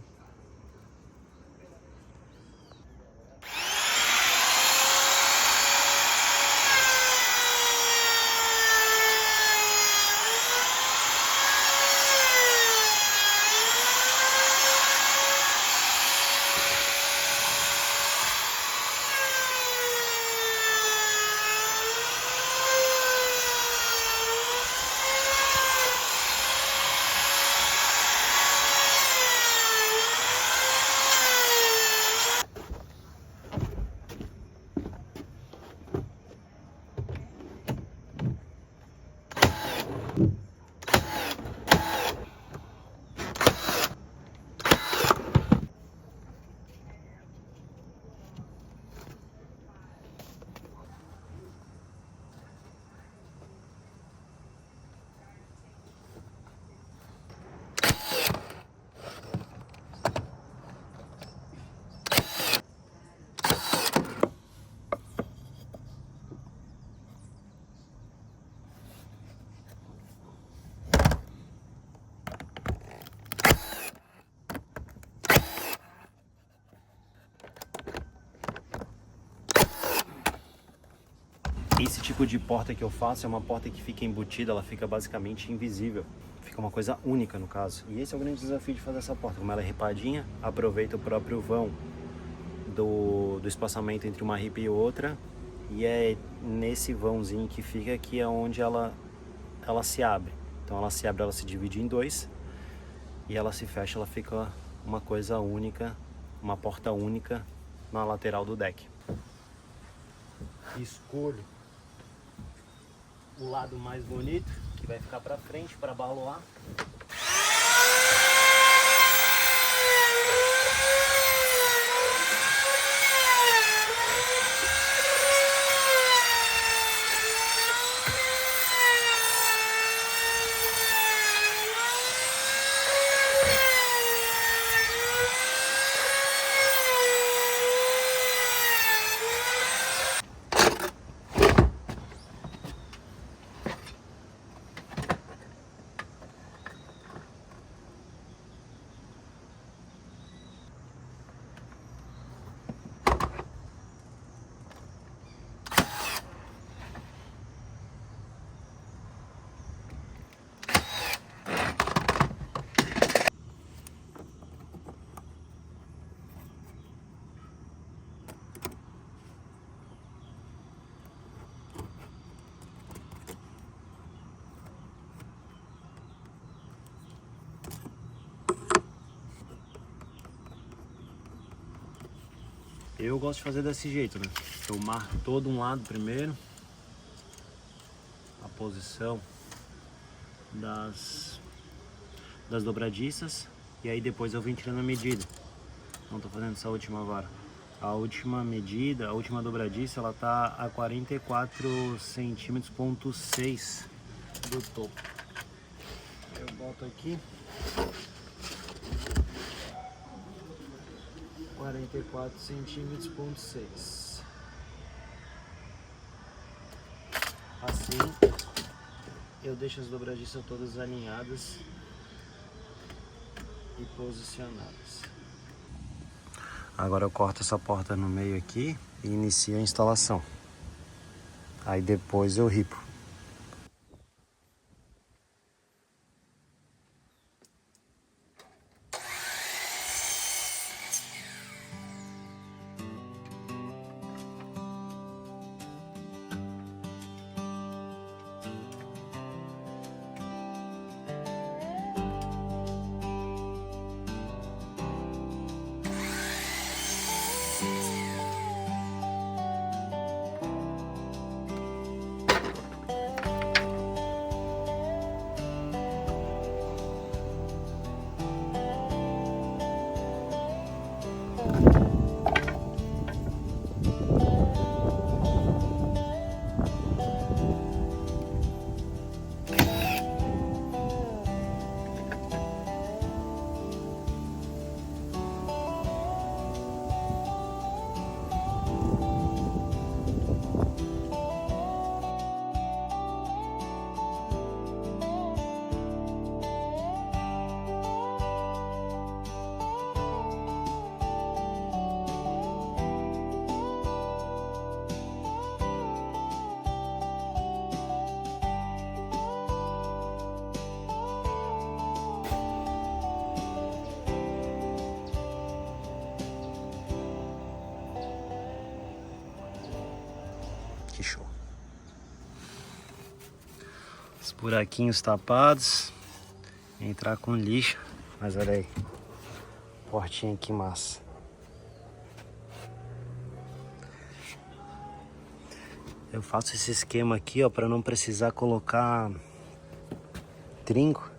Esse tipo de porta que eu faço é uma porta que fica embutida, ela fica basicamente invisível. Fica uma coisa única no caso. E esse é o grande desafio de fazer essa porta. Como ela é ripadinha, aproveita o próprio vão do espaçamento entre uma ripa e outra. E é nesse vãozinho que fica que é onde ela se abre. Então ela se abre, ela se divide em dois. E ela se fecha, ela fica uma coisa única, uma porta única na lateral do deck. Escolho o lado mais bonito, que vai ficar para frente, para baloar. Eu gosto de fazer desse jeito, né? Eu marco todo um lado primeiro, a posição das dobradiças, e aí depois eu venho tirando a medida. Não tô fazendo essa última agora. A última medida, a última dobradiça, ela tá a 44 centímetros, 6 do topo. Eu boto aqui 44 centímetros, 6. Assim eu deixo as dobradiças todas alinhadas e posicionadas. Agora eu corto essa porta no meio aqui e inicio a instalação. Aí depois eu ripo. Que show. Os buraquinhos tapados. Entrar com lixo. Mas olha aí. Portinha que massa. Eu faço esse esquema aqui, ó, para não precisar colocar trinco.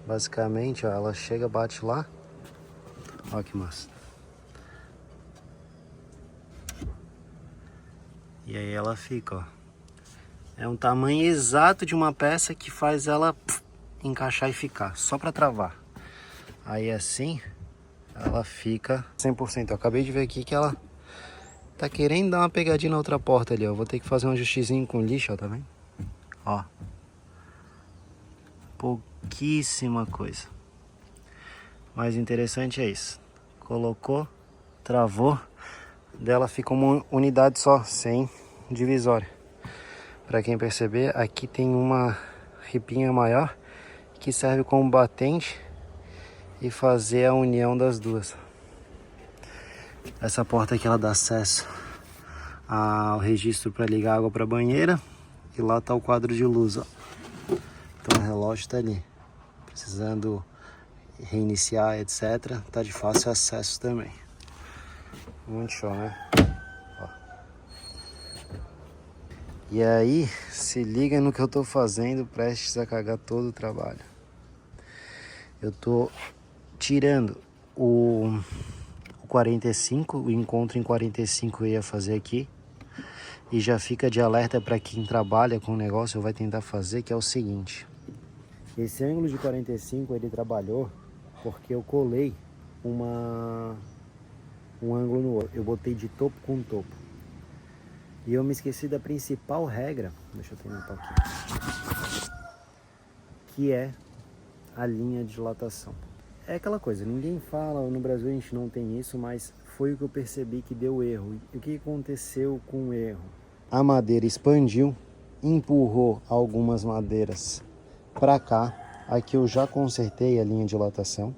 Basicamente, ó, ela chega, bate lá. Ó que massa. E aí ela fica, ó. É um tamanho exato de uma peça que faz ela encaixar e ficar, só para travar. Aí assim, ela fica 100%. Eu acabei de ver aqui que ela tá querendo dar uma pegadinha na outra porta ali, ó. Vou ter que fazer um ajustezinho com lixo, ó, tá vendo? Ó. Pouquíssima coisa. Mas interessante é isso. Colocou, travou, dela fica uma unidade só, sem divisória. Para quem perceber, aqui tem uma ripinha maior que serve como batente e fazer a união das duas. Essa porta aqui ela dá acesso ao registro para ligar água para a banheira e lá está o quadro de luz, ó. Então o relógio está ali, precisando reiniciar, etc. Tá de fácil acesso também. Muito show, né? Ó. E aí, se liga no que eu tô fazendo, prestes a cagar todo o trabalho. Eu tô tirando o 45, o encontro em 45 eu ia fazer aqui. E já fica de alerta para quem trabalha com o negócio, vai tentar fazer, que é o seguinte. Esse ângulo de 45 ele trabalhou porque eu colei um ângulo no outro. Eu botei de topo com topo. E eu me esqueci da principal regra, deixa eu tentar aqui, que é a linha de dilatação. É aquela coisa, ninguém fala, no Brasil a gente não tem isso, mas foi o que eu percebi que deu erro. E o que aconteceu com o erro? A madeira expandiu, empurrou algumas madeiras para cá. Aqui eu já consertei a linha de dilatação,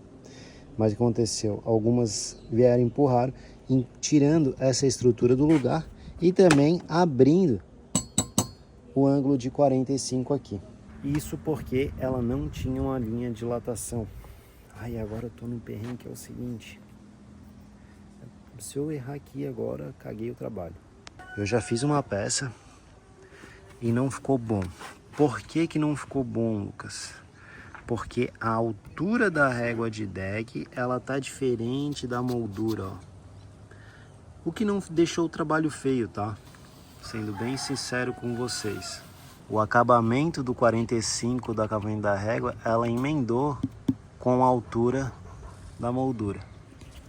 mas o que aconteceu? Algumas vieram empurrar, tirando essa estrutura do lugar e também abrindo o ângulo de 45 aqui. Isso porque ela não tinha uma linha de dilatação. Ai, agora eu tô no perrengue, que é o seguinte. Se eu errar aqui agora, caguei o trabalho. Eu já fiz uma peça e não ficou bom. Por que que não ficou bom, Lucas? Porque a altura da régua de deck, ela tá diferente da moldura, ó. O que não deixou o trabalho feio, tá? Sendo bem sincero com vocês. O acabamento do 45 do acabamento da régua, ela emendou com a altura da moldura.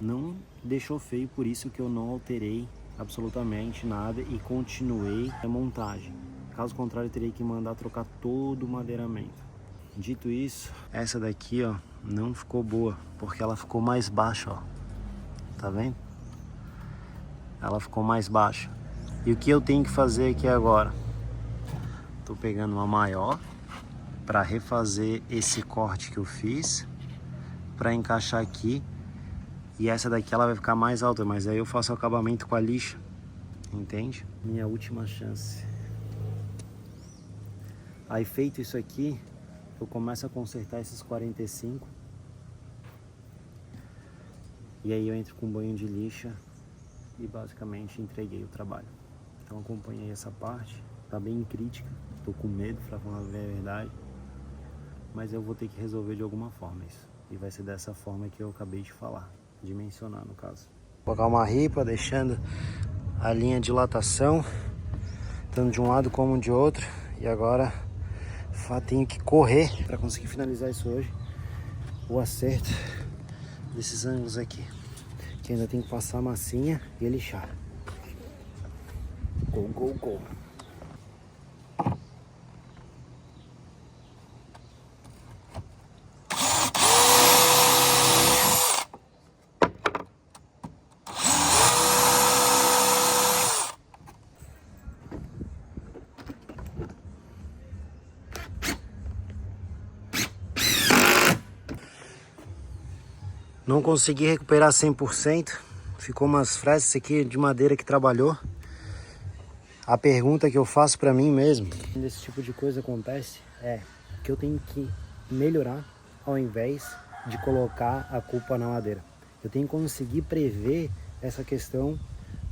Não deixou feio, por isso que eu não alterei absolutamente nada e continuei a montagem. Caso contrário, eu teria que mandar trocar todo o madeiramento. Dito isso, essa daqui, ó, não ficou boa, porque ela ficou mais baixa, ó. Tá vendo? Ela ficou mais baixa. E o que eu tenho que fazer aqui agora? Tô pegando uma maior para refazer esse corte que eu fiz, para encaixar aqui. E essa daqui ela vai ficar mais alta, mas aí eu faço o acabamento com a lixa, entende? Minha última chance. Aí feito isso aqui, eu começo a consertar esses 45. E aí eu entro com banho de lixa e basicamente entreguei o trabalho. Então acompanhei essa parte, tá bem crítica, tô com medo pra falar a verdade, mas eu vou ter que resolver de alguma forma isso. E vai ser dessa forma que eu acabei de falar, de mencionar no caso. Vou colocar uma ripa, deixando a linha de dilatação, tanto de um lado como de outro. E agora tenho que correr para conseguir finalizar isso hoje, o acerto desses ângulos aqui, que ainda tem que passar a massinha e lixar. Go, go, go. Não consegui recuperar 100%, ficou umas frestas aqui de madeira que trabalhou. A pergunta que eu faço pra mim mesmo, quando esse tipo de coisa acontece, é que eu tenho que melhorar ao invés de colocar a culpa na madeira. Eu tenho que conseguir prever essa questão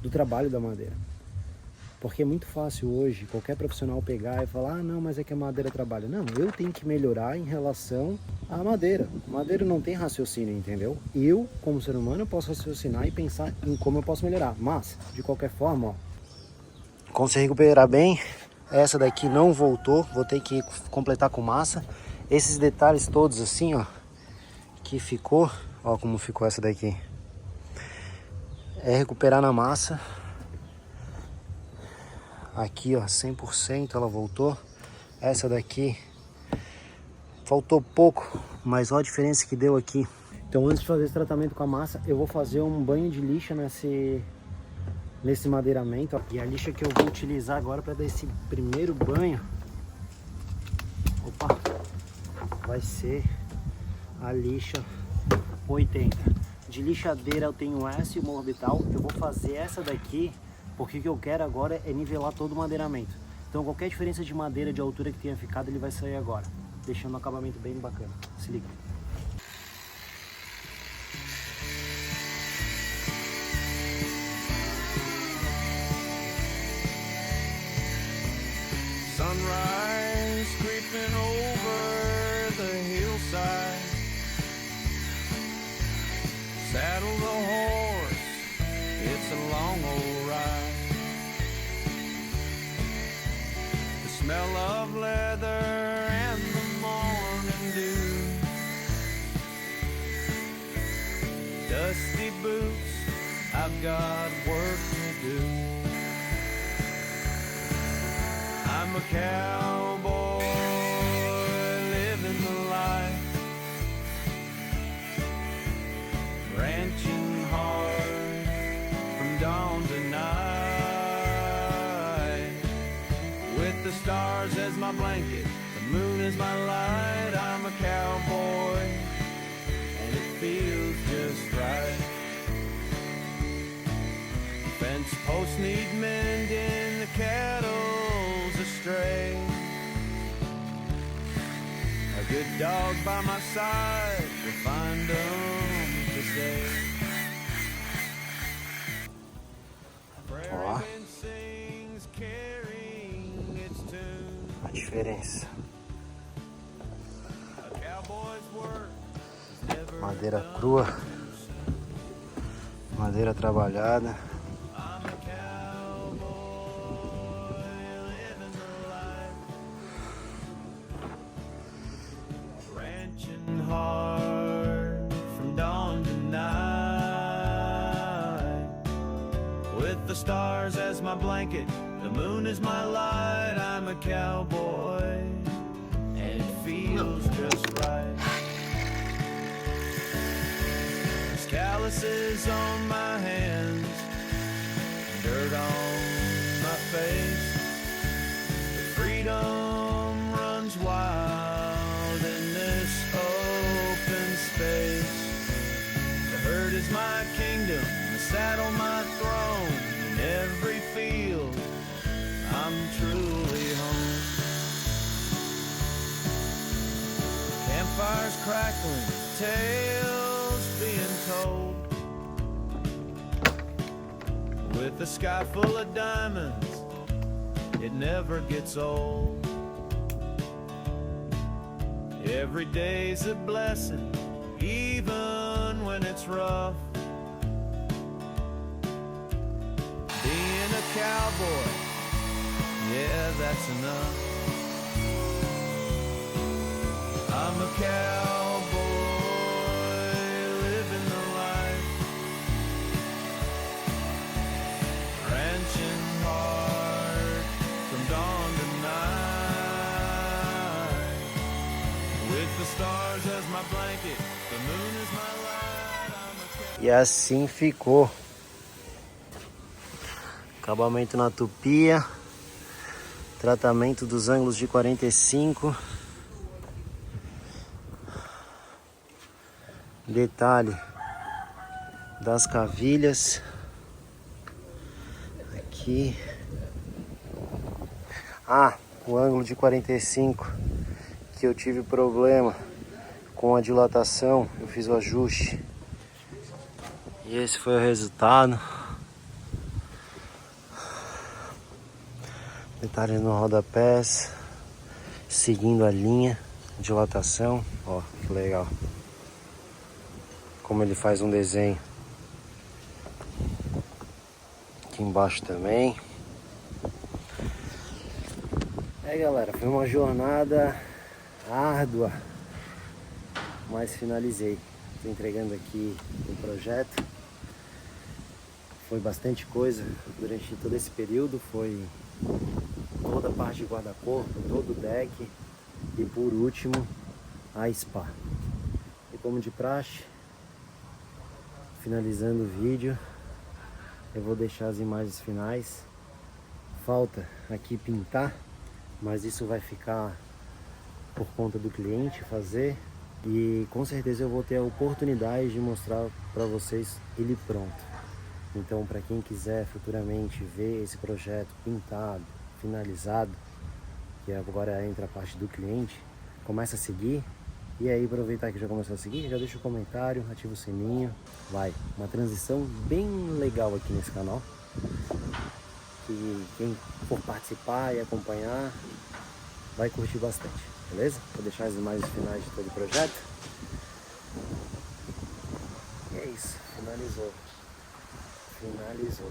do trabalho da madeira. Porque é muito fácil hoje qualquer profissional pegar e falar: ah, não, mas é que a madeira trabalha. Não, eu tenho que melhorar em relação à madeira. A madeira não tem raciocínio, entendeu? Eu, como ser humano, posso raciocinar e pensar em como eu posso melhorar. Mas, de qualquer forma, ó, consegui recuperar bem. Essa daqui não voltou, vou ter que completar com massa. Esses detalhes todos assim, ó, que ficou, ó como ficou essa daqui. É recuperar na massa. Aqui, ó, 100% ela voltou. Essa daqui faltou pouco, mas olha a diferença que deu aqui. Então, antes de fazer esse tratamento com a massa, eu vou fazer um banho de lixa nesse madeiramento, ó. E a lixa que eu vou utilizar agora para dar esse primeiro banho, opa, vai ser a lixa 80. De lixadeira eu tenho essa e uma orbital. Eu vou fazer essa daqui porque o que eu quero agora é nivelar todo o madeiramento. Então qualquer diferença de madeira, de altura que tenha ficado, ele vai sair agora, deixando o acabamento bem bacana. Se liga. Sunrise creeping over the hillside. Saddle the horse, it's a long old ride. The smell of leather and the morning dew. Dusty boots, I've got work to do. I'm a cowboy living the life, ranching hard from dawn to night. With the stars as my blanket, the moon is my light. I'm a cowboy, and it feels just right. Fence posts need mending, the cattle's astray. A good dog by my side will find them to say. Ó, a diferença. Madeira crua, madeira trabalhada. Hard from dawn to night. With the stars as my blanket, the moon is my light. I'm a cowboy, and it feels just right. There's calluses on my hands, dirt on my face. The freedom runs wild in this open space. The herd is my kingdom, the saddle my throne. In every field, I'm truly home. Campfires crackling, tales being told. With a sky full of diamonds, it never gets old. Every day's a blessing, even when it's rough. Being a cowboy, yeah, that's enough. I'm a cowboy living the life, ranching hard from dawn to night. With the stars as my blanket, the moon is my light. I'm a cowboy. E assim ficou. Acabamento na tupia. Tratamento dos ângulos de 45. Detalhe das cavilhas. Aqui. Ah, o ângulo de 45 que eu tive problema com a dilatação, eu fiz o ajuste. E esse foi o resultado. Detalhes no rodapés, seguindo a linha de dilatação. Ó, que legal. Como ele faz um desenho. Aqui embaixo também. Galera, foi uma jornada árdua, mas finalizei. Estou entregando aqui o projeto. Foi bastante coisa durante todo esse período. Foi toda a parte de guarda-corpo, todo o deck e por último a spa. E como de praxe, finalizando o vídeo, eu vou deixar as imagens finais. Falta aqui pintar, mas isso vai ficar por conta do cliente fazer. E com certeza eu vou ter a oportunidade de mostrar para vocês ele pronto. Então, para quem quiser futuramente ver esse projeto pintado, finalizado, que agora entra a parte do cliente, começa a seguir. E aí, aproveitar que já começou a seguir, já deixa o comentário, ativa o sininho. Vai, uma transição bem legal aqui nesse canal, que quem for participar e acompanhar vai curtir bastante, beleza? Vou deixar as imagens finais de todo o projeto. E é isso, finalizou. Finalizou.